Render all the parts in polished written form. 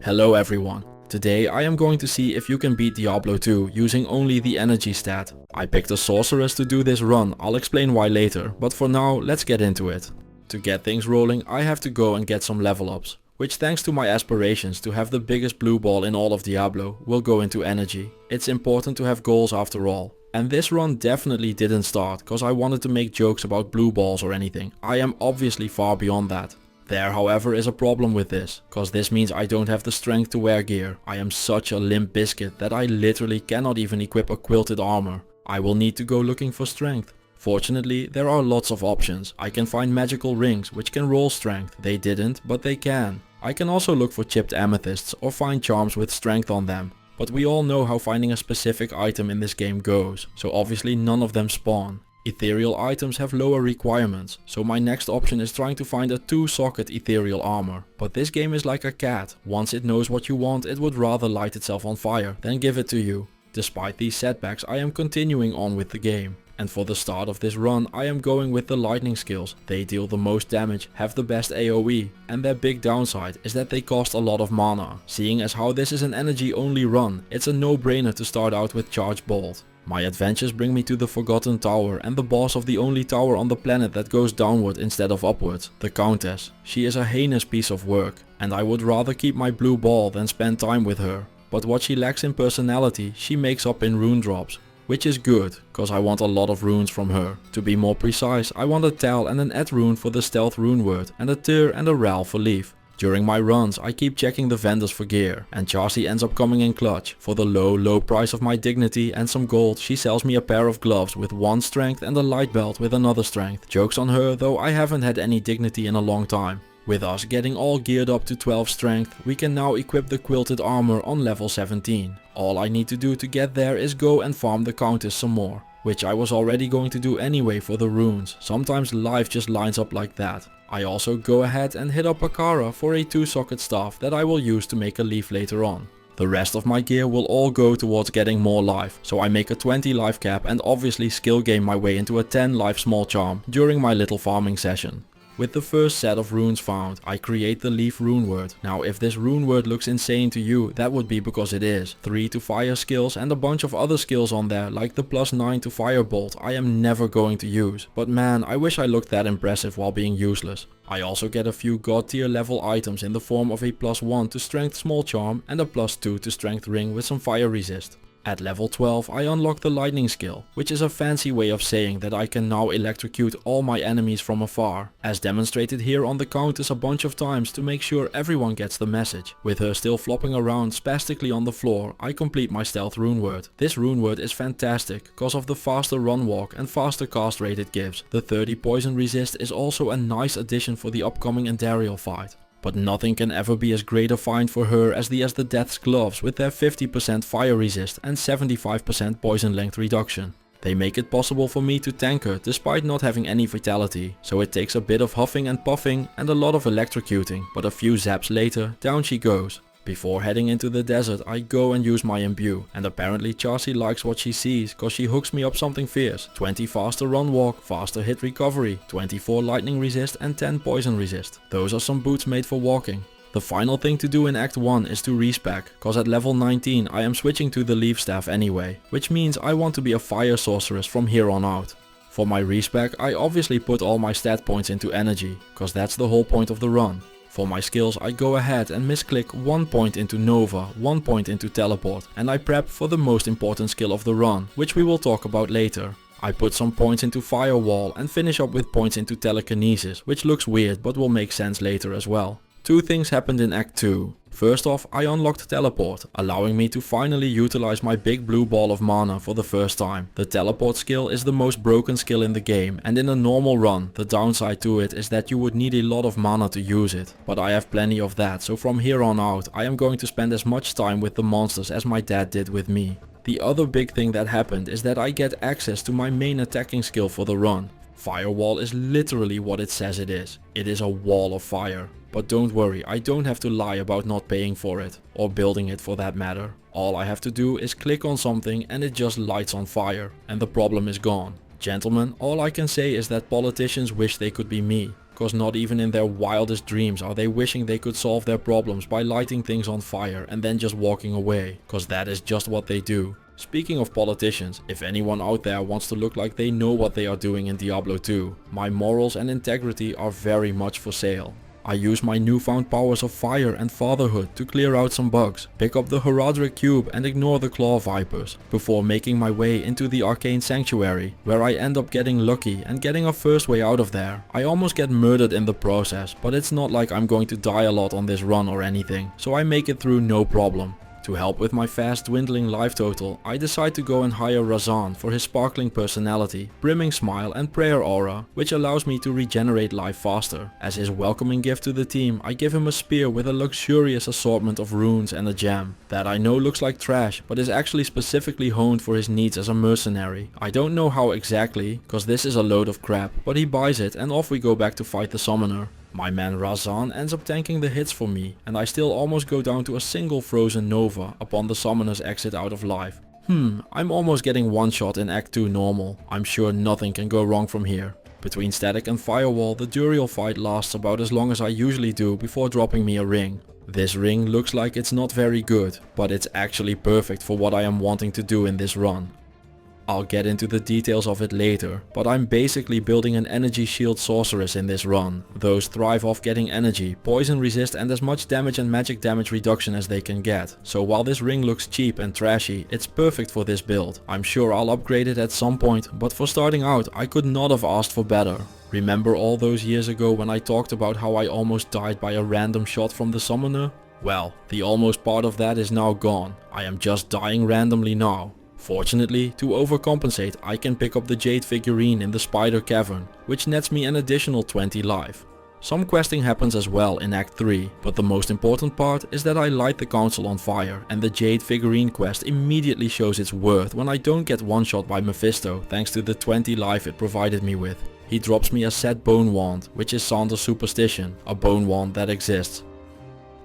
Hello everyone. Today I am going to see if you can beat Diablo 2 using only the energy stat. I picked a sorceress to do this run, I'll explain why later, but for now let's get into it. To get things rolling I have to go and get some level ups, which thanks to my aspirations to have the biggest blue ball in all of Diablo will go into energy. It's important to have goals after all. And this run definitely didn't start cause I wanted to make jokes about blue balls or anything. I am obviously far beyond that. There however is a problem with this, cause this means I don't have the strength to wear gear. I am such a limp biscuit that I literally cannot even equip a quilted armor. I will need to go looking for strength. Fortunately there are lots of options. I can find magical rings which can roll strength. They didn't, but they can. I can also look for chipped amethysts or find charms with strength on them. But we all know how finding a specific item in this game goes, so obviously none of them spawn. Ethereal items have lower requirements, so my next option is trying to find a 2-socket ethereal armor. But this game is like a cat. Once it knows what you want, it would rather light itself on fire than give it to you. Despite these setbacks, I am continuing on with the game. And for the start of this run, I am going with the lightning skills. They deal the most damage, have the best AoE, and their big downside is that they cost a lot of mana. Seeing as how this is an energy only run, it's a no-brainer to start out with Charge Bolt. My adventures bring me to the Forgotten Tower and the boss of the only tower on the planet that goes downward instead of upwards, the Countess. She is a heinous piece of work, and I would rather keep my blue ball than spend time with her. But what she lacks in personality, she makes up in rune drops. Which is good, cause I want a lot of runes from her. To be more precise, I want a Tal and an Ed rune for the stealth rune word, and a Tyr and a Ral for leaf. During my runs I keep checking the vendors for gear, and Chassi ends up coming in clutch. For the low price of my dignity and some gold, she sells me a pair of gloves with 1 strength and a light belt with another strength. Jokes on her, though I haven't had any dignity in a long time. With us getting all geared up to 12 strength, we can now equip the quilted armor on level 17. All I need to do to get there is go and farm the Countess some more, which I was already going to do anyway for the runes. Sometimes life just lines up like that. I also go ahead and hit up Akara for a 2-socket staff that I will use to make a leaf later on. The rest of my gear will all go towards getting more life, so I make a 20 life cap and obviously skill game my way into a 10 life small charm during my little farming session. With the first set of runes found, I create the leaf rune word. Now if this rune word looks insane to you, that would be because it is. 3 to fire skills and a bunch of other skills on there like the +9 to firebolt I am never going to use. But man, I wish I looked that impressive while being useless. I also get a few god tier level items in the form of a +1 to strength small charm and a +2 to strength ring with some fire resist. At level 12 I unlock the lightning skill, which is a fancy way of saying that I can now electrocute all my enemies from afar, as demonstrated here on the Countess a bunch of times to make sure everyone gets the message. With her still flopping around spastically on the floor, I complete my stealth rune word. This rune word is fantastic cause of the faster run walk and faster cast rate it gives. The 30 poison resist is also a nice addition for the upcoming Andariel fight. But nothing can ever be as great a find for her as the Death's gloves with their 50% fire resist and 75% poison length reduction. They make it possible for me to tank her despite not having any vitality, so it takes a bit of huffing and puffing and a lot of electrocuting, but a few zaps later, down she goes. Before heading into the desert I go and use my imbue, and apparently Chassi likes what she sees cause she hooks me up something fierce. 20 faster run walk, faster hit recovery, 24 lightning resist and 10 poison resist. Those are some boots made for walking. The final thing to do in Act 1 is to respec, cause at level 19 I am switching to the leaf staff anyway, which means I want to be a fire sorceress from here on out. For my respec I obviously put all my stat points into energy, cause that's the whole point of the run. For my skills I go ahead and misclick 1 point into Nova, 1 point into Teleport, and I prep for the most important skill of the run, which we will talk about later. I put some points into Firewall and finish up with points into Telekinesis, which looks weird but will make sense later as well. 2 things happened in Act 2. First off, I unlocked Teleport, allowing me to finally utilize my big blue ball of mana for the first time. The Teleport skill is the most broken skill in the game, and in a normal run, the downside to it is that you would need a lot of mana to use it. But I have plenty of that, so from here on out, I am going to spend as much time with the monsters as my dad did with me. The other big thing that happened is that I get access to my main attacking skill for the run. Firewall is literally what it says it is. It is a wall of fire. But don't worry, I don't have to lie about not paying for it, or building it for that matter. All I have to do is click on something and it just lights on fire, and the problem is gone. Gentlemen, all I can say is that politicians wish they could be me, cause not even in their wildest dreams are they wishing they could solve their problems by lighting things on fire and then just walking away, cause that is just what they do. Speaking of politicians, if anyone out there wants to look like they know what they are doing in Diablo 2, my morals and integrity are very much for sale. I use my newfound powers of fire and fatherhood to clear out some bugs, pick up the Heraldric Cube and ignore the Claw Vipers, before making my way into the Arcane Sanctuary, where I end up getting lucky and getting a first way out of there. I almost get murdered in the process, but it's not like I'm going to die a lot on this run or anything, so I make it through no problem. To help with my fast dwindling life total, I decide to go and hire Razan for his sparkling personality, brimming smile and prayer aura, which allows me to regenerate life faster. As his welcoming gift to the team, I give him a spear with a luxurious assortment of runes and a gem. That I know looks like trash, but is actually specifically honed for his needs as a mercenary. I don't know how exactly, cause this is a load of crap, but he buys it and off we go back to fight the summoner. My man Razan ends up tanking the hits for me, and I still almost go down to a single frozen Nova upon the summoner's exit out of life. I'm almost getting one shot in Act 2 normal. I'm sure nothing can go wrong from here. Between Static and Firewall, the Duriel fight lasts about as long as I usually do before dropping me a ring. This ring looks like it's not very good, but it's actually perfect for what I am wanting to do in this run. I'll get into the details of it later, but I'm basically building an energy shield sorceress in this run. Those thrive off getting energy, poison resist and as much damage and magic damage reduction as they can get. So while this ring looks cheap and trashy, it's perfect for this build. I'm sure I'll upgrade it at some point, but for starting out I could not have asked for better. Remember all those years ago when I talked about how I almost died by a random shot from the summoner? Well, the almost part of that is now gone. I am just dying randomly now. Fortunately, to overcompensate, I can pick up the Jade figurine in the Spider Cavern, which nets me an additional 20 life. Some questing happens as well in Act 3, but the most important part is that I light the council on fire and the Jade figurine quest immediately shows its worth when I don't get one shot by Mephisto thanks to the 20 life it provided me with. He drops me a set bone wand, which is Sander's superstition, a bone wand that exists.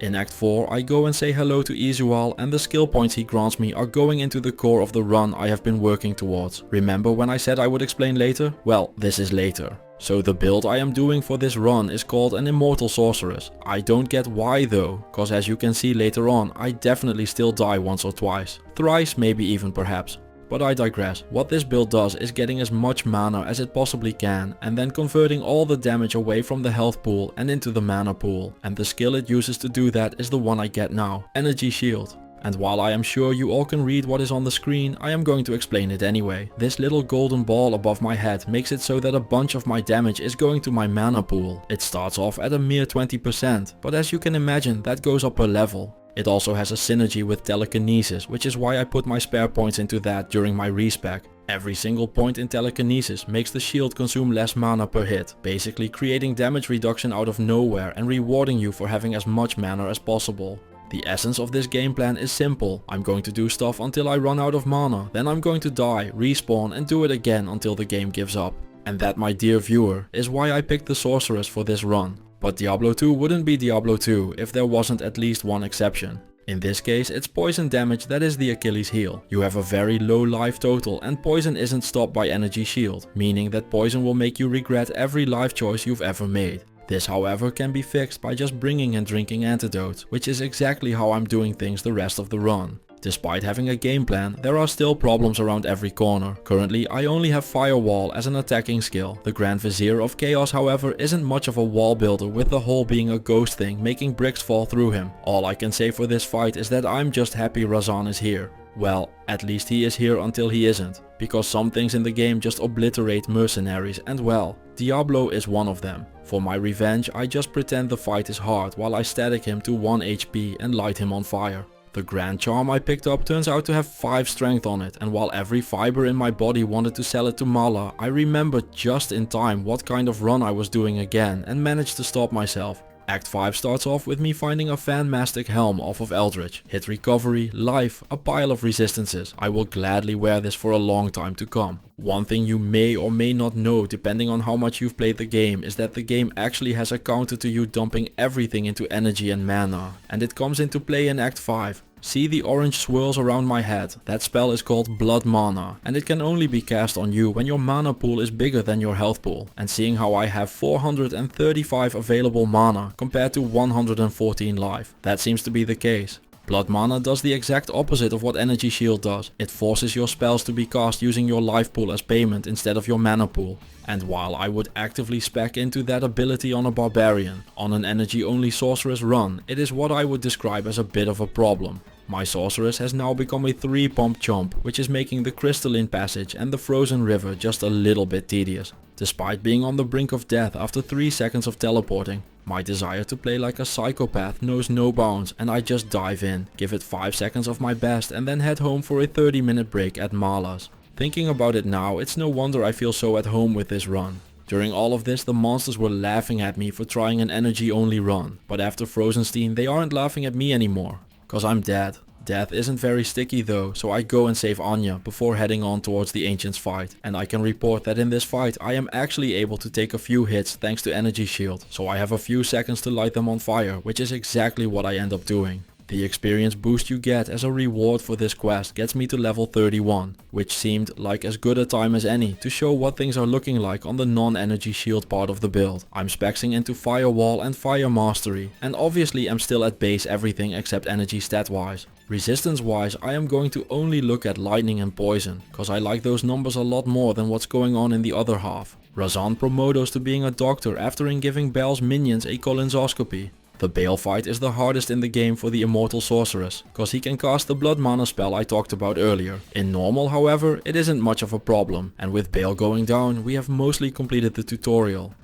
In Act 4 I go and say hello to Izual and the skill points he grants me are going into the core of the run I have been working towards. Remember when I said I would explain later? Well, this is later. So the build I am doing for this run is called an immortal sorceress. I don't get why though, cause as you can see later on I definitely still die once or twice. Thrice maybe even perhaps. But I digress. What this build does is getting as much mana as it possibly can and then converting all the damage away from the health pool and into the mana pool. And the skill it uses to do that is the one I get now, Energy Shield. And while I am sure you all can read what is on the screen, I am going to explain it anyway. This little golden ball above my head makes it so that a bunch of my damage is going to my mana pool. It starts off at a mere 20%, but as you can imagine that goes up per level. It also has a synergy with telekinesis, which is why I put my spare points into that during my respec. Every single point in telekinesis makes the shield consume less mana per hit, basically creating damage reduction out of nowhere and rewarding you for having as much mana as possible. The essence of this game plan is simple. I'm going to do stuff until I run out of mana, then I'm going to die, respawn and do it again until the game gives up. And that, my dear viewer, is why I picked the sorceress for this run. But Diablo 2 wouldn't be Diablo 2 if there wasn't at least one exception. In this case it's poison damage that is the Achilles heel. You have a very low life total and poison isn't stopped by energy shield, meaning that poison will make you regret every life choice you've ever made. This however can be fixed by just bringing and drinking antidotes, which is exactly how I'm doing things the rest of the run. Despite having a game plan, there are still problems around every corner. Currently I only have Firewall as an attacking skill. The Grand Vizier of Chaos however isn't much of a wall builder, with the hole being a ghost thing making bricks fall through him. All I can say for this fight is that I'm just happy Razan is here. Well, at least he is here until he isn't, because some things in the game just obliterate mercenaries and well, Diablo is one of them. For my revenge I just pretend the fight is hard while I static him to 1 HP and light him on fire. The Grand Charm I picked up turns out to have 5 strength on it, and while every fiber in my body wanted to sell it to Mala, I remembered just in time what kind of run I was doing again and managed to stop myself. Act 5 starts off with me finding a Fanmastic helm off of Eldritch. Hit recovery, life, a pile of resistances. I will gladly wear this for a long time to come. One thing you may or may not know depending on how much you've played the game is that the game actually has a counter to you dumping everything into energy and mana, and it comes into play in Act 5. See the orange swirls around my head? That spell is called Blood Mana, and it can only be cast on you when your mana pool is bigger than your health pool. And seeing how I have 435 available mana compared to 114 life, that seems to be the case. Blood Mana does the exact opposite of what Energy Shield does. It forces your spells to be cast using your life pool as payment instead of your mana pool. And while I would actively spec into that ability on a barbarian, on an energy only sorceress run, it is what I would describe as a bit of a problem. My sorceress has now become a 3-pump chump, which is making the crystalline passage and the frozen river just a little bit tedious. Despite being on the brink of death after 3 seconds of teleporting, my desire to play like a psychopath knows no bounds, and I just dive in, give it 5 seconds of my best and then head home for a 30-minute break at Mala's. Thinking about it now, it's no wonder I feel so at home with this run. During all of this, the monsters were laughing at me for trying an energy only run, but after Frozenstein they aren't laughing at me anymore, cause I'm dead. Death isn't very sticky though, so I go and save Anya before heading on towards the Ancients fight. And I can report that in this fight I am actually able to take a few hits thanks to Energy Shield, so I have a few seconds to light them on fire, which is exactly what I end up doing. The experience boost you get as a reward for this quest gets me to level 31, which seemed like as good a time as any to show what things are looking like on the non-energy shield part of the build. I'm spexing into Firewall and Fire Mastery, and obviously I'm still at base everything except energy stat wise. Resistance wise I am going to only look at lightning and poison, cause I like those numbers a lot more than what's going on in the other half. Razan promotes to being a doctor after giving Bel's minions a colonoscopy. The Bale fight is the hardest in the game for the immortal sorceress, cause he can cast the blood mana spell I talked about earlier. In normal however, it isn't much of a problem, and with Bale going down we have mostly completed the tutorial.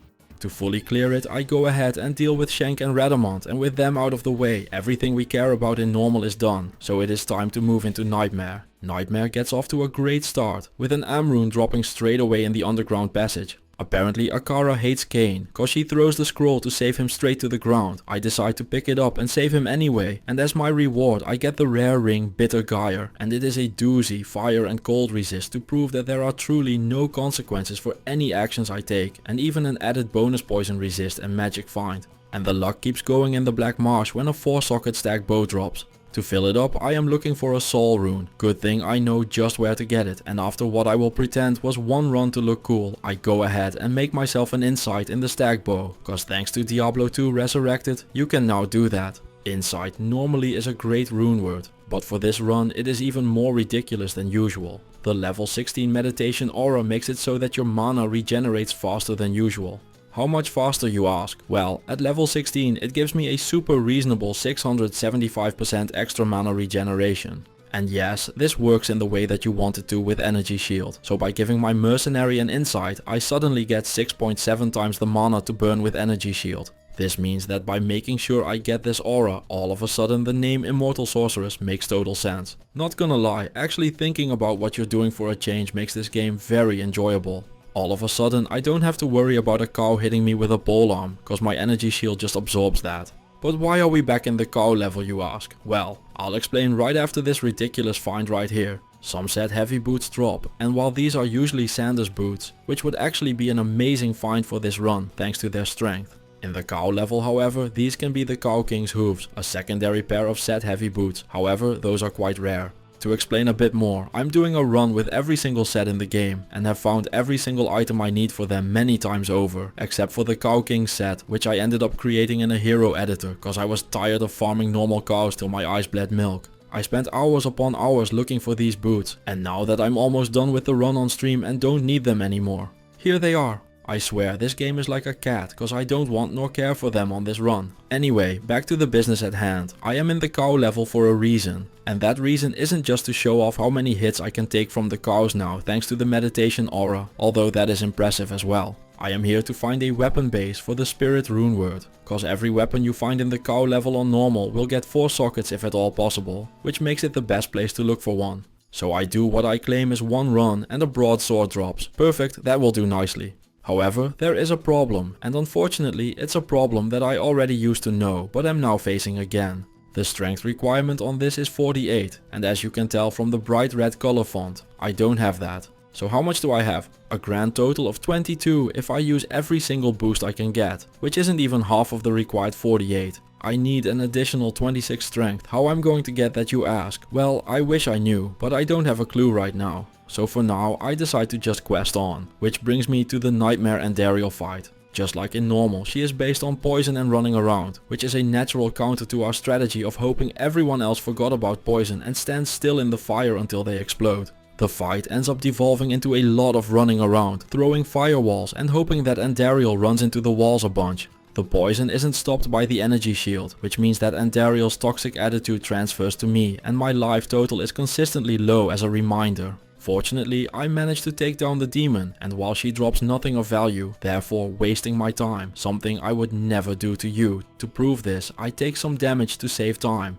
To fully clear it, I go ahead and deal with Shank and Radamant, and with them out of the way, everything we care about in normal is done, so it is time to move into Nightmare. Nightmare gets off to a great start, with an Amrune dropping straight away in the underground passage. Apparently Akara hates Kane, cause she throws the scroll to save him straight to the ground. I decide to pick it up and save him anyway, and as my reward I get the rare ring Bitter Gyre, and it is a doozy fire and cold resist to prove that there are truly no consequences for any actions I take, and even an added bonus poison resist and magic find. And the luck keeps going in the Black Marsh when a 4-socket stack bow drops. To fill it up I am looking for a Soul rune. Good thing I know just where to get it, and after what I will pretend was one run to look cool, I go ahead and make myself an insight in the stag bow, cause thanks to Diablo II Resurrected you can now do that. Insight normally is a great rune word, but for this run it is even more ridiculous than usual. The level 16 meditation aura makes it so that your mana regenerates faster than usual. How much faster you ask? Well, at level 16 it gives me a super reasonable 675% extra mana regeneration. And yes, this works in the way that you want it to with Energy Shield, so by giving my mercenary an insight I suddenly get 6.7 times the mana to burn with Energy Shield. This means that by making sure I get this aura, all of a sudden the name Immortal Sorceress makes total sense. Not gonna lie, actually thinking about what you're doing for a change makes this game very enjoyable. All of a sudden I don't have to worry about a cow hitting me with a polearm, cause my energy shield just absorbs that. But why are we back in the cow level you ask? Well, I'll explain right after this ridiculous find right here. Some said heavy boots drop, and while these are usually Sanders boots, which would actually be an amazing find for this run thanks to their strength. In the cow level however, these can be the Cow King's hooves, a secondary pair of said heavy boots, however those are quite rare. To explain a bit more, I'm doing a run with every single set in the game and have found every single item I need for them many times over, except for the Cow King set, which I ended up creating in a hero editor cause I was tired of farming normal cows till my eyes bled milk. I spent hours upon hours looking for these boots, and now that I'm almost done with the run on stream and don't need them anymore, here they are. I swear this game is like a cat, cause I don't want nor care for them on this run. Anyway, back to the business at hand. I am in the cow level for a reason. And that reason isn't just to show off how many hits I can take from the cows now thanks to the meditation aura, although that is impressive as well. I am here to find a weapon base for the spirit rune word, cause every weapon you find in the cow level on normal will get 4 sockets if at all possible, which makes it the best place to look for one. So I do what I claim is one run and a broadsword drops. Perfect, that will do nicely. However, there is a problem, and unfortunately it's a problem that I already used to know, but am now facing again. The strength requirement on this is 48, and as you can tell from the bright red color font, I don't have that. So how much do I have? A grand total of 22 if I use every single boost I can get, which isn't even half of the required 48. I need an additional 26 strength. How I'm going to get that, you ask? Well, I wish I knew, but I don't have a clue right now. So for now, I decide to just quest on, which brings me to the Nightmare Andariel fight. Just like in normal, she is based on poison and running around, which is a natural counter to our strategy of hoping everyone else forgot about poison and stands still in the fire until they explode. The fight ends up devolving into a lot of running around, throwing firewalls and hoping that Andariel runs into the walls a bunch. The poison isn't stopped by the energy shield, which means that Andariel's toxic attitude transfers to me and my life total is consistently low as a reminder. Fortunately, I managed to take down the demon, and while she drops nothing of value, therefore wasting my time, something I would never do to you. To prove this, I take some damage to save time.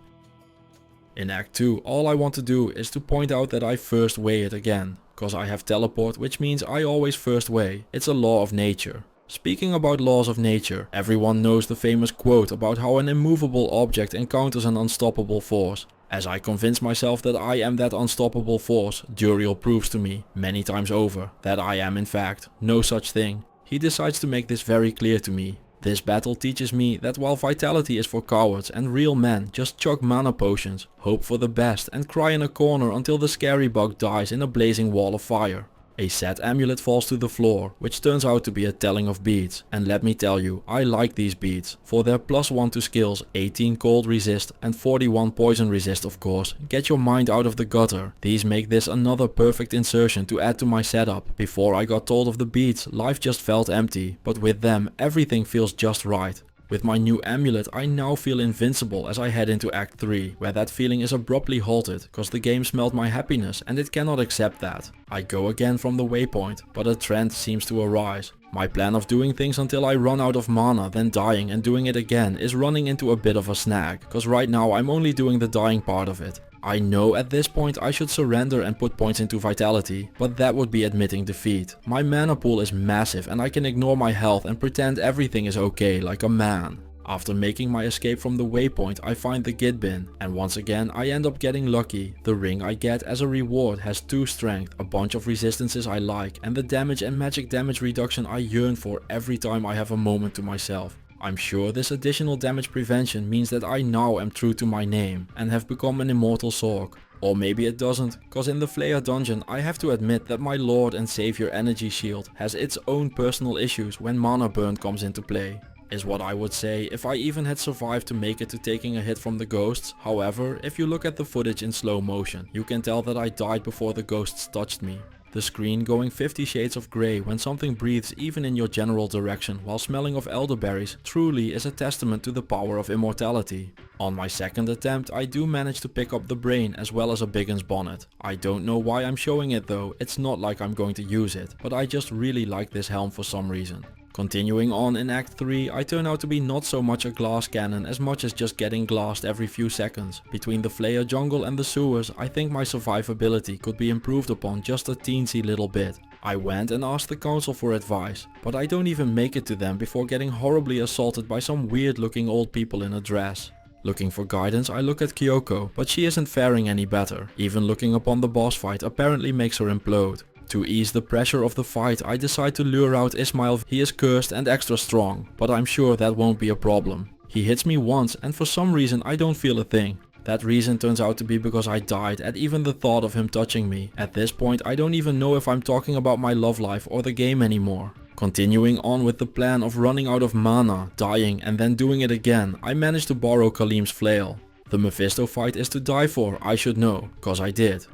In Act 2, all I want to do is to point out that I first weigh it again, cause I have teleport, which means I always first weigh. It's a law of nature. Speaking about laws of nature, everyone knows the famous quote about how an immovable object encounters an unstoppable force. As I convince myself that I am that unstoppable force, Duriel proves to me, many times over, that I am in fact no such thing. He decides to make this very clear to me. This battle teaches me that while vitality is for cowards and real men just chug mana potions, hope for the best and cry in a corner until the scary bug dies in a blazing wall of fire. A set amulet falls to the floor, which turns out to be a telling of beads, and let me tell you, I like these beads. For their +1 to skills, 18 cold resist and 41 poison resist of course. Get your mind out of the gutter. These make this another perfect insertion to add to my setup. Before I got told of the beads, life just felt empty, but with them everything feels just right. With my new amulet I now feel invincible as I head into Act 3, where that feeling is abruptly halted, cause the game smelled my happiness and it cannot accept that. I go again from the waypoint, but a trend seems to arise. My plan of doing things until I run out of mana, then dying and doing it again is running into a bit of a snag, cause right now I'm only doing the dying part of it. I know at this point I should surrender and put points into vitality, but that would be admitting defeat. My mana pool is massive and I can ignore my health and pretend everything is okay like a man. After making my escape from the waypoint I find the git bin, and once again I end up getting lucky. The ring I get as a reward has 2 strength, a bunch of resistances I like, and the damage and magic damage reduction I yearn for every time I have a moment to myself. I'm sure this additional damage prevention means that I now am true to my name and have become an immortal sorc. Or maybe it doesn't, cause in the Flayer dungeon I have to admit that my lord and savior energy shield has its own personal issues when mana burn comes into play. Is what I would say if I even had survived to make it to taking a hit from the ghosts. However, if you look at the footage in slow motion, you can tell that I died before the ghosts touched me. The screen going 50 shades of grey when something breathes even in your general direction while smelling of elderberries truly is a testament to the power of immortality. On my second attempt I do manage to pick up the brain as well as a Biggin's bonnet. I don't know why I'm showing it though, it's not like I'm going to use it, but I just really like this helm for some reason. Continuing on in Act 3, I turn out to be not so much a glass cannon as much as just getting glassed every few seconds. Between the Flayer jungle and the sewers, I think my survivability could be improved upon just a teensy little bit. I went and asked the council for advice, but I don't even make it to them before getting horribly assaulted by some weird looking old people in a dress. Looking for guidance I look at Kyoko, but she isn't faring any better. Even looking upon the boss fight apparently makes her implode. To ease the pressure of the fight I decide to lure out Ismail. He is cursed and extra strong, but I'm sure that won't be a problem. He hits me once and for some reason I don't feel a thing. That reason turns out to be because I died at even the thought of him touching me. At this point I don't even know if I'm talking about my love life or the game anymore. Continuing on with the plan of running out of mana, dying and then doing it again, I managed to borrow Kalim's flail. The Mephisto fight is to die for, I should know, cause I did.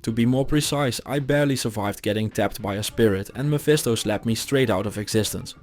To be more precise, I barely survived getting tapped by a spirit and Mephisto slapped me straight out of existence.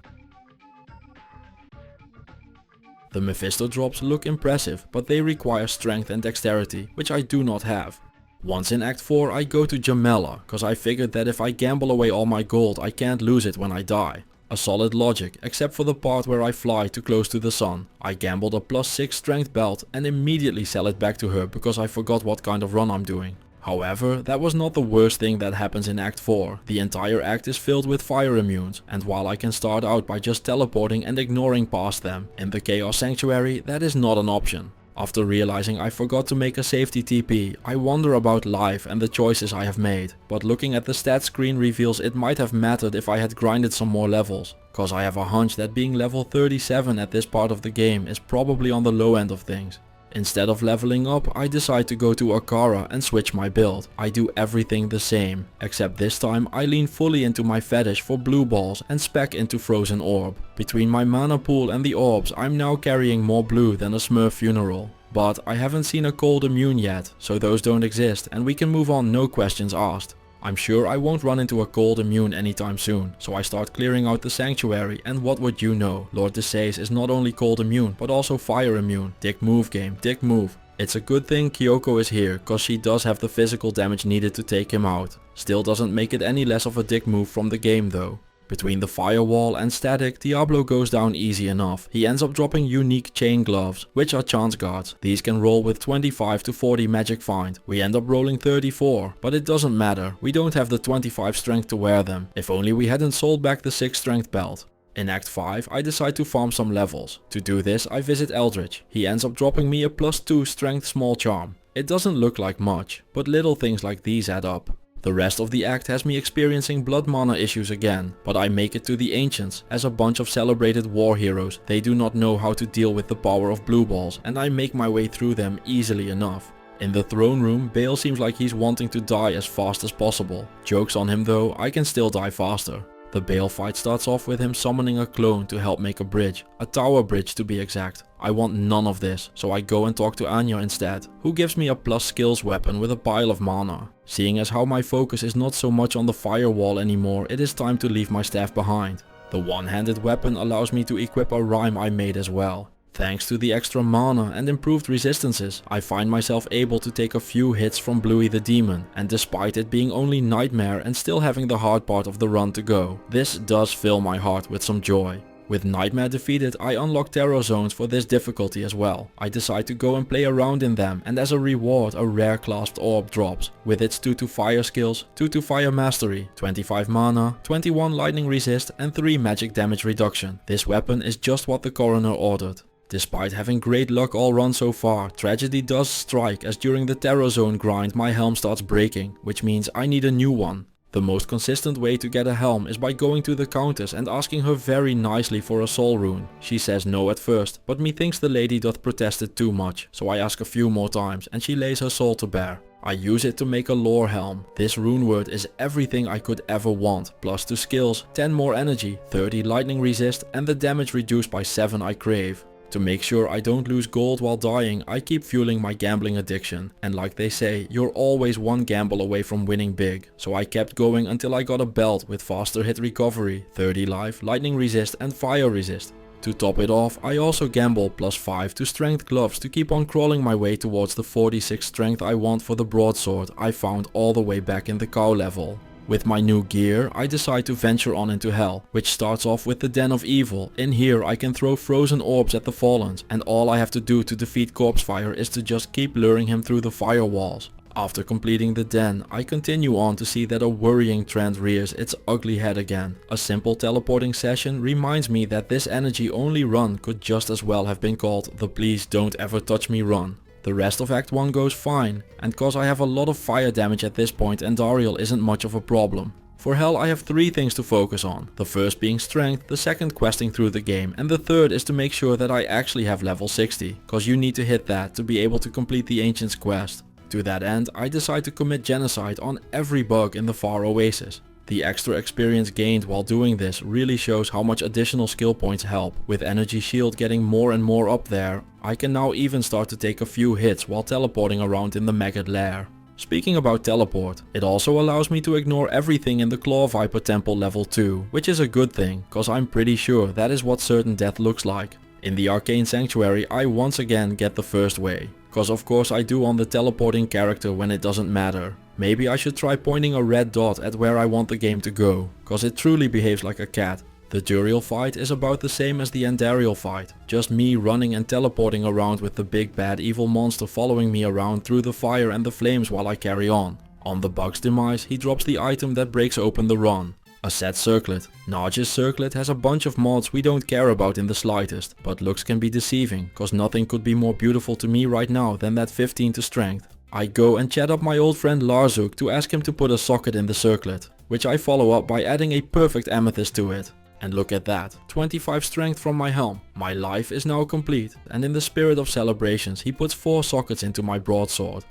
The Mephisto drops look impressive, but they require strength and dexterity, which I do not have. Once in Act 4 I go to Jamela, cause I figured that if I gamble away all my gold I can't lose it when I die. A solid logic, except for the part where I fly too close to the sun. I gambled a +6 strength belt and immediately sell it back to her because I forgot what kind of run I'm doing. However, that was not the worst thing that happens in Act 4. The entire act is filled with fire immunes, and while I can start out by just teleporting and ignoring past them, in the Chaos Sanctuary that is not an option. After realizing I forgot to make a safety TP, I wonder about life and the choices I have made, but looking at the stat screen reveals it might have mattered if I had grinded some more levels, cause I have a hunch that being level 37 at this part of the game is probably on the low end of things. Instead of leveling up, I decide to go to Akara and switch my build. I do everything the same, except this time I lean fully into my fetish for blue balls and spec into frozen orb. Between my mana pool and the orbs, I'm now carrying more blue than a Smurf funeral. But I haven't seen a cold immune yet, so those don't exist and we can move on no questions asked. I'm sure I won't run into a cold immune anytime soon, so I start clearing out the sanctuary, and what would you know, Lord Desace is not only cold immune but also fire immune. Dick move game, dick move. It's a good thing Kyoko is here, cause she does have the physical damage needed to take him out. Still doesn't make it any less of a dick move from the game though. Between the firewall and static, Diablo goes down easy enough. He ends up dropping unique chain gloves, which are chance guards. These can roll with 25 to 40 magic find. We end up rolling 34, but it doesn't matter. We don't have the 25 strength to wear them. If only we hadn't sold back the 6 strength belt. In Act 5, I decide to farm some levels. To do this, I visit Eldritch. He ends up dropping me a +2 strength small charm. It doesn't look like much, but little things like these add up. The rest of the act has me experiencing blood mana issues again, but I make it to the Ancients. As a bunch of celebrated war heroes, they do not know how to deal with the power of blue balls, and I make my way through them easily enough. In the throne room, Bale seems like he's wanting to die as fast as possible. Joke's on him though, I can still die faster. The Bale fight starts off with him summoning a clone to help make a bridge, a tower bridge to be exact. I want none of this, so I go and talk to Anya instead, who gives me a plus skills weapon with a pile of mana. Seeing as how my focus is not so much on the firewall anymore, it is time to leave my staff behind. The one-handed weapon allows me to equip a rhyme I made as well. Thanks to the extra mana and improved resistances, I find myself able to take a few hits from Bluey the Demon, and despite it being only Nightmare and still having the hard part of the run to go, this does fill my heart with some joy. With Nightmare defeated, I unlock terror zones for this difficulty as well. I decide to go and play around in them, and as a reward a rare clasped orb drops, with its 2 to fire skills, 2 to fire mastery, 25 mana, 21 lightning resist and 3 magic damage reduction. This weapon is just what the coroner ordered. Despite having great luck all run so far, tragedy does strike as during the terror zone grind my helm starts breaking, which means I need a new one. The most consistent way to get a helm is by going to the countess and asking her very nicely for a soul rune. She says no at first, but methinks the lady doth protest it too much, so I ask a few more times and she lays her soul to bear. I use it to make a lore helm. This rune word is everything I could ever want, plus 2 skills, 10 more energy, 30 lightning resist and the damage reduced by 7 I crave. To make sure I don't lose gold while dying, I keep fueling my gambling addiction, and like they say, you're always one gamble away from winning big. So I kept going until I got a belt with faster hit recovery, 30 life, lightning resist and fire resist. To top it off, I also gamble +5 to strength gloves to keep on crawling my way towards the 46 strength I want for the broadsword I found all the way back in the cow level. With my new gear, I decide to venture on into hell, which starts off with the Den of Evil. In here I can throw frozen orbs at the Fallens, and all I have to do to defeat Corpse Fire is to just keep luring him through the firewalls. After completing the den, I continue on to see that a worrying trend rears its ugly head again. A simple teleporting session reminds me that this energy only run could just as well have been called the Please Don't Ever Touch Me run. The rest of Act 1 goes fine, and cause I have a lot of fire damage at this point and Dariel isn't much of a problem. For hell I have 3 things to focus on, the first being strength, the second questing through the game, and the third is to make sure that I actually have level 60, cause you need to hit that to be able to complete the Ancients quest. To that end, I decide to commit genocide on every bug in the Far Oasis. The extra experience gained while doing this really shows how much additional skill points help. With Energy Shield getting more and more up there, I can now even start to take a few hits while teleporting around in the Maggot Lair. Speaking about teleport, it also allows me to ignore everything in the Claw Viper Temple level 2, which is a good thing, cause I'm pretty sure that is what certain death looks like. In the Arcane Sanctuary I once again get the first way, cause of course I do on the teleporting character when it doesn't matter. Maybe I should try pointing a red dot at where I want the game to go, cause it truly behaves like a cat. The Duriel fight is about the same as the Andariel fight, just me running and teleporting around with the big bad evil monster following me around through the fire and the flames while I carry on. On the Bug's demise, he drops the item that breaks open the run. A set circlet. Narge's circlet has a bunch of mods we don't care about in the slightest, but looks can be deceiving, cause nothing could be more beautiful to me right now than that 15 to strength. I go and chat up my old friend Larzuk to ask him to put a socket in the circlet, which I follow up by adding a perfect amethyst to it. And look at that, 25 strength from my helm. My life is now complete, and in the spirit of celebrations he puts 4 sockets into my broadsword.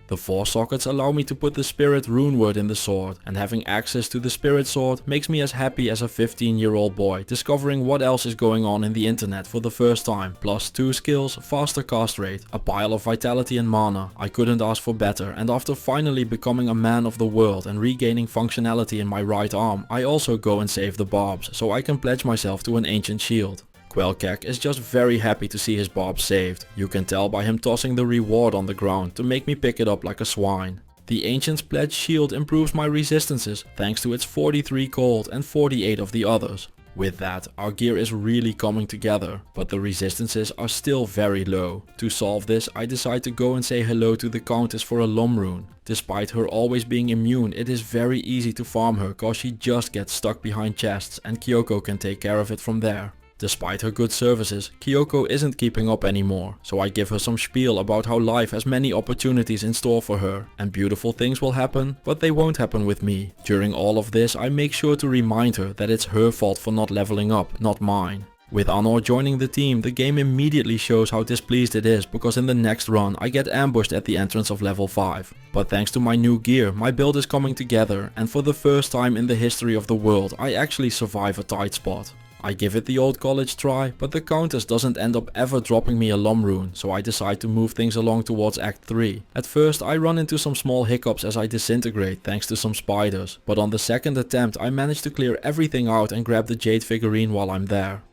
The 4 sockets allow me to put the spirit rune word in the sword, and having access to the spirit sword makes me as happy as a 15-year-old boy discovering what else is going on in the internet for the first time, plus 2 skills, faster cast rate, a pile of vitality and mana. I couldn't ask for better, and after finally becoming a man of the world and regaining functionality in my right arm, I also go and save the barbs, so I can pledge myself to an ancient shield. Quelkek is just very happy to see his barb saved. You can tell by him tossing the reward on the ground to make me pick it up like a swine. The Ancient's Pledge shield improves my resistances thanks to its 43 cold and 48 of the others. With that, our gear is really coming together, but the resistances are still very low. To solve this, I decide to go and say hello to the Countess for a Lom rune. Despite her always being immune, it is very easy to farm her cause she just gets stuck behind chests and Kyoko can take care of it from there. Despite her good services, Kyoko isn't keeping up anymore, so I give her some spiel about how life has many opportunities in store for her, and beautiful things will happen, but they won't happen with me. During all of this, I make sure to remind her that it's her fault for not leveling up, not mine. With Anor joining the team, the game immediately shows how displeased it is, because in the next run I get ambushed at the entrance of level 5. But thanks to my new gear, my build is coming together, and for the first time in the history of the world, I actually survive a tight spot. I give it the old college try, but the Countess doesn't end up ever dropping me a Lom rune, so I decide to move things along towards Act 3. At first I run into some small hiccups as I disintegrate thanks to some spiders, but on the second attempt I manage to clear everything out and grab the jade figurine while I'm there.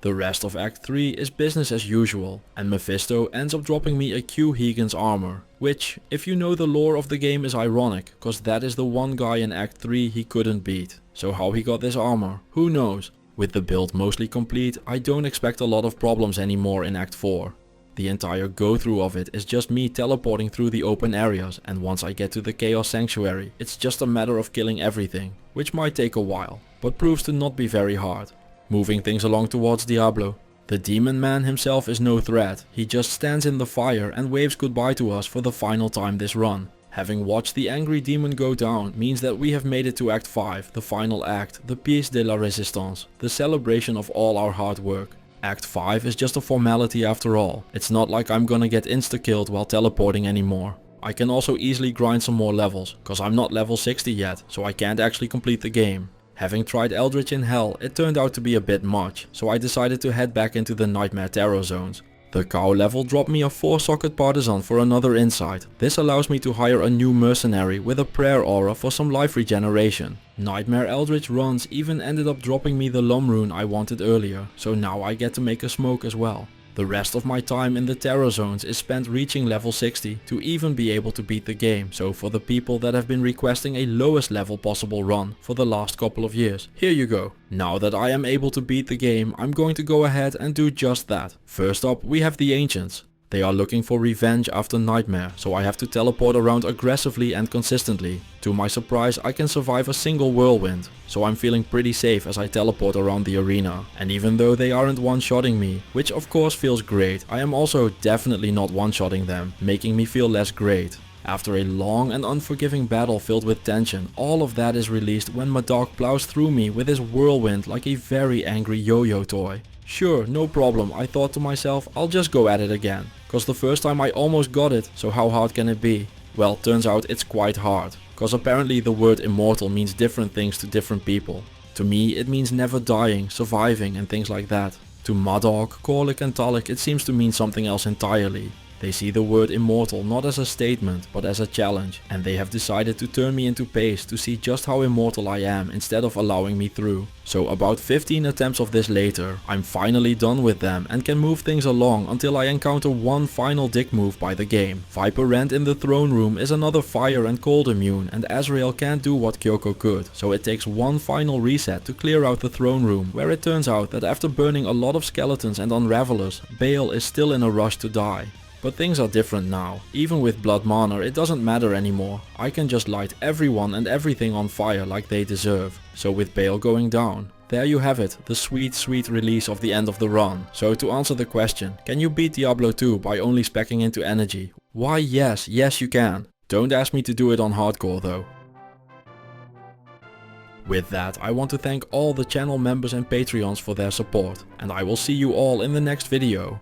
The rest of Act 3 is business as usual, and Mephisto ends up dropping me a Q Huygens armor, which, if you know the lore of the game, is ironic, cause that is the one guy in Act 3 he couldn't beat. So how he got this armor, who knows? With the build mostly complete, I don't expect a lot of problems anymore in Act 4. The entire go through of it is just me teleporting through the open areas, and once I get to the Chaos Sanctuary, it's just a matter of killing everything, which might take a while, but proves to not be very hard. Moving things along towards Diablo. The demon man himself is no threat, he just stands in the fire and waves goodbye to us for the final time this run. Having watched the angry demon go down means that we have made it to Act 5, the final act, the pièce de la résistance, the celebration of all our hard work. Act 5 is just a formality after all, it's not like I'm gonna get insta-killed while teleporting anymore. I can also easily grind some more levels, cause I'm not level 60 yet, so I can't actually complete the game. Having tried Eldritch in Hell, it turned out to be a bit much, so I decided to head back into the Nightmare Terror zones. The cow level dropped me a 4-socket partisan for another insight. This allows me to hire a new mercenary with a prayer aura for some life regeneration. Nightmare Eldritch runs even ended up dropping me the Lom rune I wanted earlier, so now I get to make a smoke as well. The rest of my time in the terror zones is spent reaching level 60 to even be able to beat the game, so for the people that have been requesting a lowest level possible run for the last couple of years, here you go. Now that I am able to beat the game, I'm going to go ahead and do just that. First up we have the Ancients. They are looking for revenge after Nightmare, so I have to teleport around aggressively and consistently. To my surprise, I can survive a single whirlwind, so I'm feeling pretty safe as I teleport around the arena. And even though they aren't one-shotting me, which of course feels great, I am also definitely not one-shotting them, making me feel less great. After a long and unforgiving battle filled with tension, all of that is released when Madak plows through me with his whirlwind like a very angry yo-yo toy. Sure, no problem, I thought to myself, I'll just go at it again. Cause the first time I almost got it, so how hard can it be? Well, turns out it's quite hard. Cause apparently the word immortal means different things to different people. To me it means never dying, surviving and things like that. To Madog, Korlik and Talik it seems to mean something else entirely. They see the word immortal not as a statement, but as a challenge, and they have decided to turn me into paste to see just how immortal I am instead of allowing me through. So about 15 attempts of this later, I'm finally done with them and can move things along until I encounter one final dick move by the game. Viper Rend in the throne room is another fire and cold immune, and Azrael can't do what Kyoko could, so it takes one final reset to clear out the throne room, where it turns out that after burning a lot of skeletons and unravelers, Bale is still in a rush to die. But things are different now. Even with Blood Mana it doesn't matter anymore. I can just light everyone and everything on fire like they deserve. So with Bale going down, there you have it, the sweet release of the end of the run. So to answer the question, can you beat Diablo 2 by only speccing into energy? Why yes you can. Don't ask me to do it on hardcore though. With that, I want to thank all the channel members and Patreons for their support, and I will see you all in the next video.